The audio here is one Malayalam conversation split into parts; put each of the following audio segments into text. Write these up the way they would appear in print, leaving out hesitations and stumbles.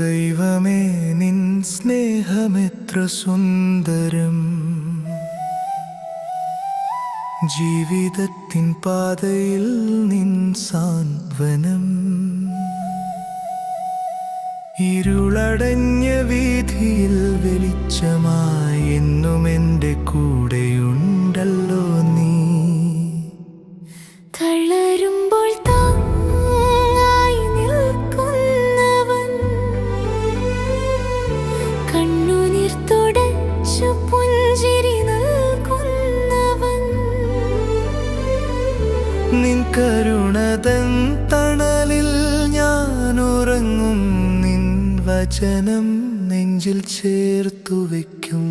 ദൈവമേ നിൻ സ്നേഹമെത്ര സുന്ദരം. ജീവിതത്തിൻ പാതയിൽ നിൻ സാന്ത്വനം. ഇരുളടഞ്ഞ വീഥിയിൽ വെളിച്ചമായി എന്നും എൻ്റെ കൂടെയുണ്ടല്ലോ നീ. തളരുമ്പോൾ താങ്ങായി നിൽക്കുന്നവൻ, കണ്ണുനീർ തുടച്ചു പുഞ്ചിരി നൽകുന്നവൻ. നിൻ കരുണതൻ തണലിൽ ഞാൻ ഉറങ്ങും. നിൻ വചനം നെഞ്ചിൽ ചേർത്തു വയ്ക്കും.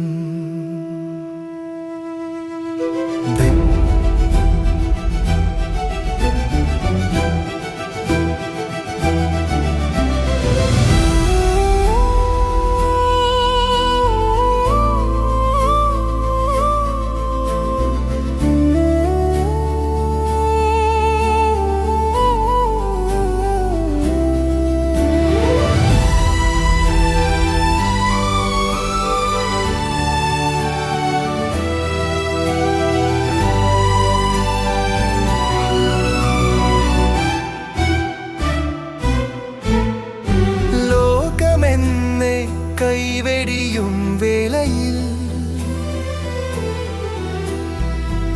കൈവെടിയും വേളയിൽ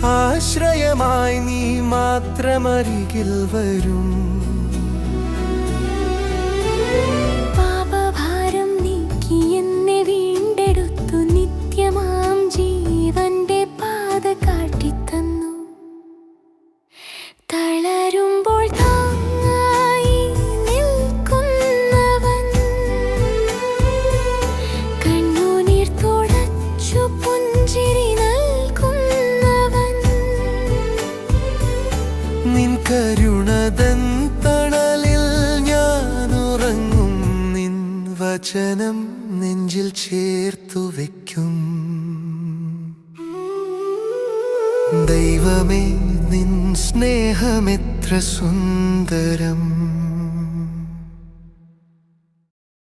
ആശ്രയമായി നീ മാത്രമരികിൽ വരും. പാപഭാരം നീക്കി എന്നെ വീണ്ടെടുത്തു. നിത്യമാം ജീവന്റെ പാത കാട്ടിത്തന്നു. തളരുമ്പോൾ നിൻ കരുണതൻ തണലിൽ ഞാൻ ഉറങ്ങും. നിൻ വചനം നെഞ്ചിൽ ചേർത്തു വയ്ക്കും. ദൈവമേ നിൻ സ്നേഹമെത്ര സുന്ദരം.